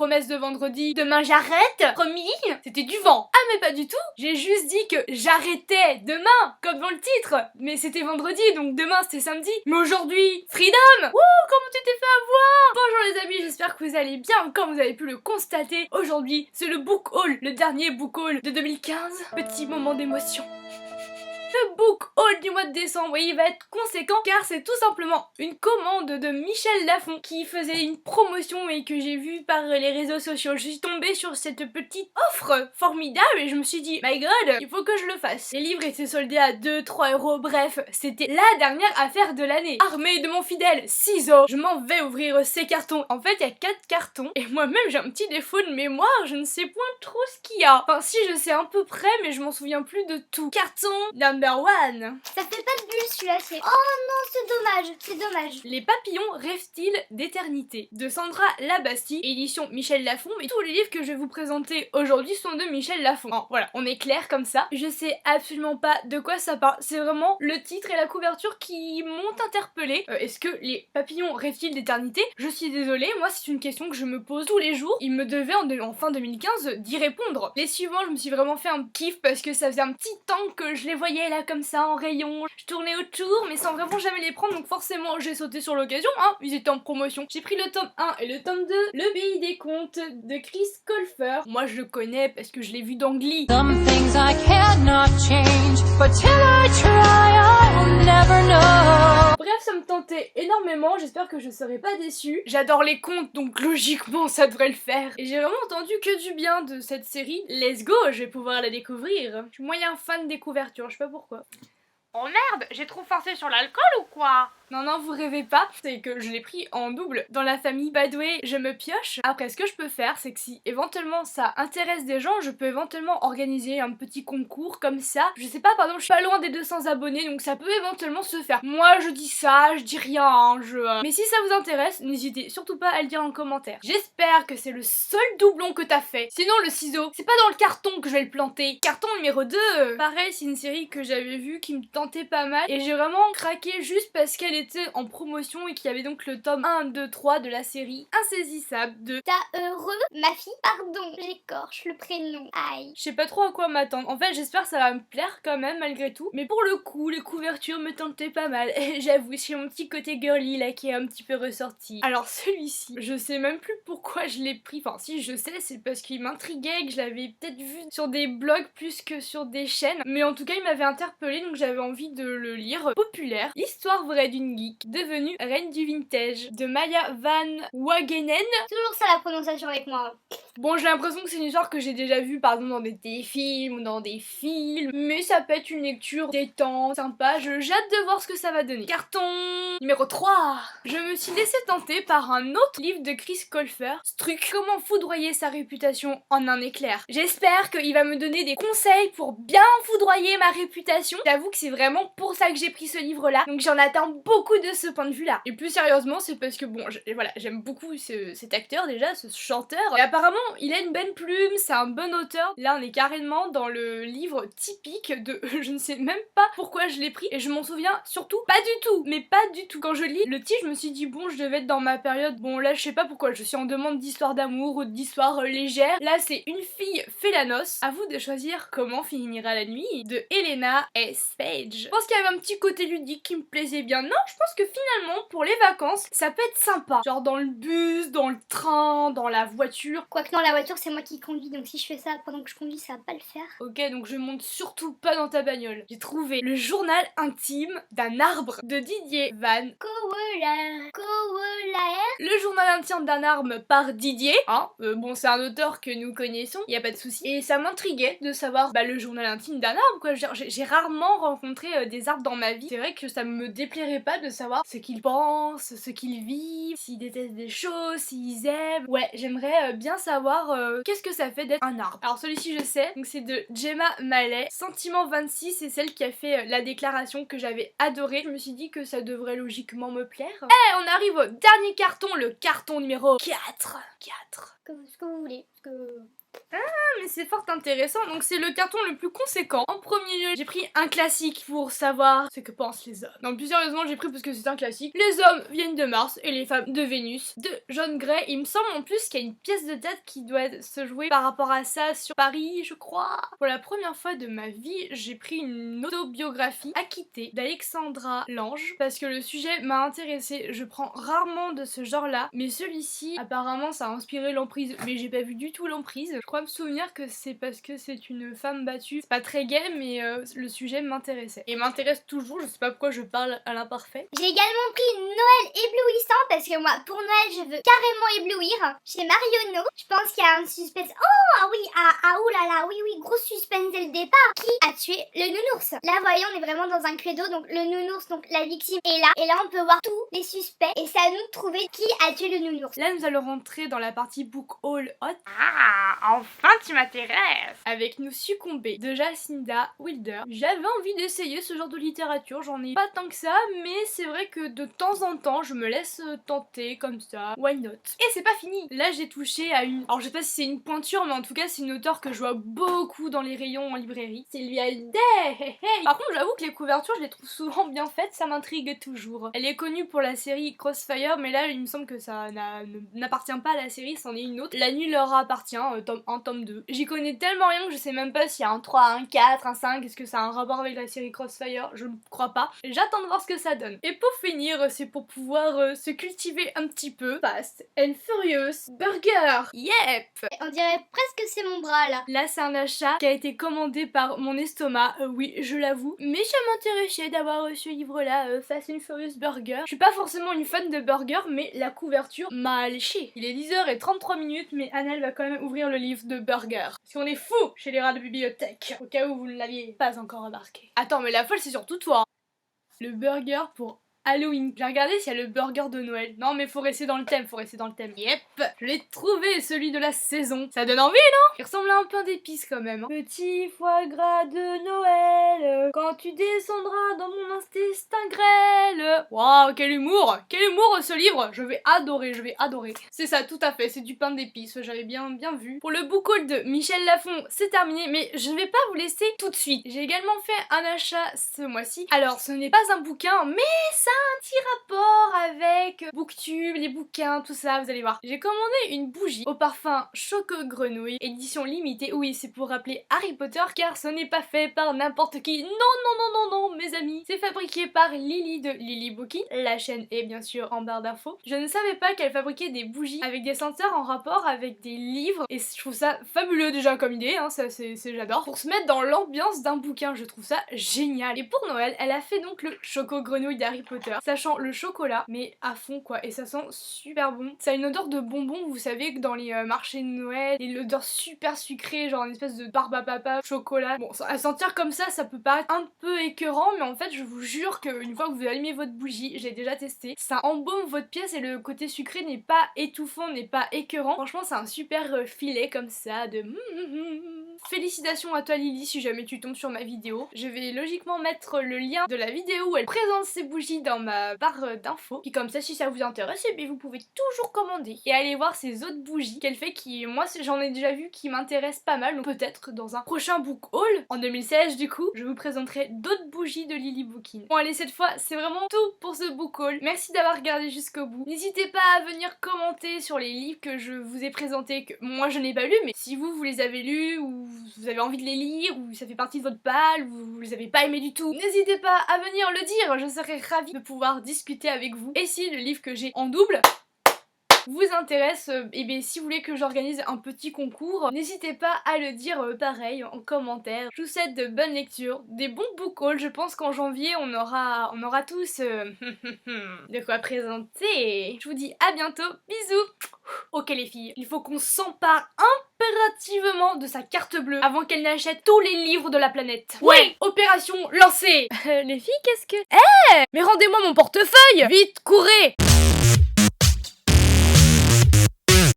promesse de vendredi, demain j'arrête, promis, c'était du vent. Ah mais pas du tout, j'ai juste dit que j'arrêtais demain, comme dans le titre, mais c'était vendredi donc demain c'était samedi. Mais aujourd'hui, freedom. Wouh, comment tu t'es fait avoir? Bonjour les amis, j'espère que vous allez bien. Comme vous avez pu le constater, aujourd'hui c'est le book haul, le dernier book haul de 2015. Petit moment d'émotion. Le book haul du mois de décembre, oui, il va être conséquent car c'est tout simplement une commande de Michel Lafon qui faisait une promotion et que j'ai vue par les réseaux sociaux. Je suis tombée sur cette petite offre formidable et je me suis dit, my god, il faut que je le fasse. Les livres étaient soldés à 2-3 euros, bref, c'était la dernière affaire de l'année. Armée de mon fidèle ciseau, je m'en vais ouvrir ces cartons. En fait, il y a 4 cartons et moi-même j'ai un petit défaut de mémoire, je ne sais point trop ce qu'il y a. Enfin, si je sais à peu près, mais je m'en souviens plus de tout. Carton number one. Ça fait pas de bulle celui-là, c'est... Oh non, c'est dommage, c'est dommage. Les papillons rêvent-ils d'éternité de Sandra Labastide, édition Michel Lafon. Et tous les livres que je vais vous présenter aujourd'hui sont de Michel Lafon. Oh, voilà, on est clair comme ça. Je sais absolument pas de quoi ça parle. C'est vraiment le titre et la couverture qui m'ont interpellée. Est-ce que les papillons rêvent-ils d'éternité? Je suis désolée, moi c'est une question que je me pose tous les jours. Il me devait en fin 2015 d'y répondre. Les suivants, je me suis vraiment fait un kiff parce que ça faisait un petit temps que je les voyais là comme ça en rayon. Je tournais autour mais sans vraiment jamais les prendre, donc forcément j'ai sauté sur l'occasion, hein, ils étaient en promotion. J'ai pris le tome 1 et le tome 2, Le Pays des Contes de Chris Colfer. Moi je le connais parce que je l'ai vu dans Glee. Some things I cannot change, but till I try, I'll never know. Bref, ça me tentait énormément, j'espère que je serai pas déçue. J'adore les contes, donc logiquement ça devrait le faire. Et j'ai vraiment entendu que du bien de cette série. Let's go, je vais pouvoir la découvrir. Je suis moyen fan des couvertures, je sais pas pourquoi. Oh merde, j'ai trop forcé sur l'alcool ou quoi? Non, non, vous rêvez pas, c'est que je l'ai pris en double. Dans la famille Badway, je me pioche. Après, ce que je peux faire, c'est que si éventuellement ça intéresse des gens, je peux éventuellement organiser un petit concours comme ça. Je sais pas, par exemple, je suis pas loin des 200 abonnés, donc ça peut éventuellement se faire. Moi, je dis ça, je dis rien, hein, Mais si ça vous intéresse, n'hésitez surtout pas à le dire en commentaire. J'espère que c'est le seul doublon que t'as fait. Sinon, le ciseau, c'est pas dans le carton que je vais le planter. Carton numéro 2. Pareil, c'est une série que j'avais vue qui me tentait pas mal. Et j'ai vraiment craqué juste parce qu'elle était en promotion et qu'il y avait donc le tome 1, 2, 3 de la série Insaisissable de... T'as heureux, ma fille? Pardon, j'écorche le prénom. Aïe. Je sais pas trop à quoi m'attendre. En fait, j'espère que ça va me plaire quand même malgré tout. Mais pour le coup, les couvertures me tentaient pas mal. Et j'avoue, c'est mon petit côté girly là qui est un petit peu ressorti. Alors celui-ci, je sais même plus pourquoi je l'ai pris. Enfin si, je sais, c'est parce qu'il m'intriguait, que je l'avais peut-être vu sur des blogs plus que sur des chaînes. Mais en tout cas, il m'avait interpellée, donc j'avais envie de le lire. Populaire, Histoire vraie d'une geek devenue reine du vintage de Maya Van Wagenen. Toujours ça la prononciation avec moi. Bon, j'ai l'impression que c'est une histoire que j'ai déjà vue par exemple dans des téléfilms ou dans des films, mais ça peut être une lecture détente, sympa. J'ai hâte de voir ce que ça va donner. Carton numéro 3. Je me suis laissée tenter par un autre livre de Chris Colfer, Struck, comment foudroyer sa réputation en un éclair. J'espère qu'il va me donner des conseils pour bien foudroyer ma réputation. J'avoue que c'est vraiment pour ça que j'ai pris ce livre là, donc j'en attends beaucoup de ce point de vue là. Et plus sérieusement, c'est parce que bon, voilà, j'aime beaucoup cet acteur déjà, ce chanteur, et apparemment il a une bonne plume, c'est un bon auteur. Là on est carrément dans le livre typique de... je ne sais même pas pourquoi je l'ai pris et je m'en souviens surtout pas du tout, mais pas du tout. Quand je lis le titre, je me suis dit bon, je devais être dans ma période, bon là je sais pas pourquoi, je suis en demande d'histoire d'amour ou d'histoire légère. Là c'est Une fille fait la noce. À vous de choisir Comment finira la nuit de Helena S. Page. Je pense qu'il y avait un petit côté ludique qui me plaisait bien. Non, je pense que finalement pour les vacances ça peut être sympa, genre dans le bus, dans le train, dans la voiture. Quoique non, la voiture c'est moi qui conduis, donc si je fais ça pendant que je conduis, ça va pas le faire. Ok, donc je monte surtout pas dans ta bagnole. J'ai trouvé Le journal intime d'un arbre de Didier Van. Le journal intime d'un arbre par Didier. Hein, bon c'est un auteur que nous connaissons, y a pas de souci. Et ça m'intriguait de savoir le journal intime d'un arbre quoi. J'ai rarement rencontré des arbres dans ma vie. C'est vrai que ça me déplairait pas de savoir ce qu'ils pensent, ce qu'ils vivent, s'ils détestent des choses, s'ils aiment. Ouais, j'aimerais bien savoir qu'est-ce que ça fait d'être un arbre. Alors celui-ci je sais, donc c'est de Gemma Mallet. Sentiment 26, c'est celle qui a fait la déclaration que j'avais adorée. Je me suis dit que ça devrait logiquement me plaire. Et on arrive au dernier carton, le carton numéro 4. Ce que vous voulez, ce que... Mais c'est fort intéressant, donc c'est le carton le plus conséquent. En premier lieu, j'ai pris un classique pour savoir ce que pensent les hommes. Non, plus sérieusement, j'ai pris parce que c'est un classique. Les hommes viennent de Mars et les femmes de Vénus, de John Gray. Il me semble en plus qu'il y a une pièce de théâtre qui doit se jouer par rapport à ça sur Paris, je crois. Pour la première fois de ma vie, j'ai pris une autobiographie Acquittée d'Alexandra Lange parce que le sujet m'a intéressée. Je prends rarement de ce genre-là, mais celui-ci, apparemment, ça a inspiré l'emprise, mais j'ai pas vu du tout l'emprise. Je crois me souvenir que c'est parce que c'est une femme battue. C'est pas très gay, mais le sujet m'intéressait. Et m'intéresse toujours, je sais pas pourquoi je parle à l'imparfait. J'ai également pris Noël éblouissant parce que moi, pour Noël, je veux carrément éblouir. Chez Marionneau, je pense qu'il y a un suspense. Oh, ah oui, oulala, oui, gros suspense dès le départ. Qui a tué le nounours? Là, voyez, on est vraiment dans un credo, donc le nounours, donc la victime est là. Et là, on peut voir tous les suspects et c'est à nous de trouver qui a tué le nounours. Là, nous allons rentrer dans la partie Book Haul Hot. Ah, enfin tu m'intéresses. Avec Nous succomber de Jacinda Wilder. J'avais envie d'essayer ce genre de littérature, j'en ai pas tant que ça, mais c'est vrai que de temps en temps je me laisse tenter comme ça, why not. Et c'est pas fini, là j'ai touché à une, alors je sais pas si c'est une pointure, mais en tout cas c'est une auteure que je vois beaucoup dans les rayons en librairie, Sylvia Day. Par contre j'avoue que les couvertures je les trouve souvent bien faites, ça m'intrigue toujours. Elle est connue pour la série Crossfire, mais là il me semble que ça n'appartient pas à la série, c'en est une autre. La nuit leur appartient, tome 1, tome 2. J'y connais tellement rien que je sais même pas s'il y a un 3, un 4, un 5, est-ce que ça a un rapport avec la série Crossfire, je ne crois pas. J'attends de voir ce que ça donne. Et pour finir, c'est pour pouvoir se cultiver un petit peu. Fast and Furious Burger. Yep. On dirait presque que c'est mon bras là. Là c'est un achat qui a été commandé par mon estomac, oui je l'avoue. Mais ça m'intéressait d'avoir ce livre là, Fast and Furious Burger. Je suis pas forcément une fan de burger, mais la couverture m'a alléché. Il est 10h33, mais Annelle va quand même ouvrir le livre de burger. Parce qu'on est fou chez les rats de bibliothèque, au cas où vous ne l'aviez pas encore remarqué. Attends, mais la folle c'est surtout toi. Le burger pour Halloween. J'ai regardé s'il y a le burger de Noël. Non mais faut rester dans le thème, Yep, je l'ai trouvé, celui de la saison. Ça donne envie, non? Il ressemble à un pain d'épices quand même. Petit foie gras de Noël, quand tu descendras dans mon intestin grêle. Waouh, quel humour ce livre. Je vais adorer. C'est ça, tout à fait, c'est du pain d'épices, j'avais bien vu. Pour le book haul de Michel Lafon, c'est terminé, mais je vais pas vous laisser tout de suite. J'ai également fait un achat ce mois-ci. Alors, ce n'est pas un bouquin, mais ça un petit rapport avec Booktube, les bouquins, tout ça, vous allez voir. J'ai commandé une bougie au parfum Choco Grenouille, édition limitée. Oui, c'est pour rappeler Harry Potter car ce n'est pas fait par n'importe qui. Non, mes amis. C'est fabriqué par Lily de Lily Booking. La chaîne est bien sûr en barre d'infos. Je ne savais pas qu'elle fabriquait des bougies avec des senteurs en rapport avec des livres et je trouve ça fabuleux déjà comme idée, hein, ça c'est j'adore. Pour se mettre dans l'ambiance d'un bouquin, je trouve ça génial. Et pour Noël, elle a fait donc le Choco Grenouille d'Harry Potter, sachant le chocolat, mais à fond quoi, et ça sent super bon. Ça a une odeur de bonbon, vous savez que dans les marchés de Noël, et l'odeur super sucrée, genre une espèce de barbe à papa, chocolat. Bon, à sentir comme ça peut paraître un peu écœurant, mais en fait je vous jure qu'une fois que vous allumez votre bougie, j'ai déjà testé, ça embaume votre pièce et le côté sucré n'est pas étouffant, n'est pas écœurant. Franchement c'est un super filet comme ça de Félicitations à toi Lily si jamais tu tombes sur ma vidéo. Je vais logiquement mettre le lien de la vidéo où elle présente ses bougies dans ma barre d'infos. Puis comme ça si ça vous intéresse, et bien vous pouvez toujours commander et aller voir ces autres bougies qu'elle fait qui, moi j'en ai déjà vu qui m'intéressent pas mal. Donc peut-être dans un prochain book haul en 2016 du coup, je vous présenterai d'autres bougies de Lily Booking. Bon allez, cette fois c'est vraiment tout pour ce book haul. Merci d'avoir regardé jusqu'au bout. N'hésitez pas à venir commenter sur les livres que je vous ai présentés que moi je n'ai pas lus, mais si vous les avez lus ou vous avez envie de les lire ou ça fait partie de votre palle ou vous les avez pas aimés du tout, n'hésitez pas à venir le dire, je serais ravie de pouvoir discuter avec vous. Et si le livre que j'ai en double vous intéresse, et bien si vous voulez que j'organise un petit concours, n'hésitez pas à le dire pareil en commentaire. Je vous souhaite de bonnes lectures, des bons book hauls. Je pense qu'en janvier on aura tous de quoi présenter. Je vous dis à bientôt, bisous. Ok les filles, il faut qu'on s'empare impérativement de sa carte bleue avant qu'elle n'achète tous les livres de la planète. Ouais, opération lancée. Les filles, qu'est-ce que... Mais rendez-moi mon portefeuille. Vite, courez.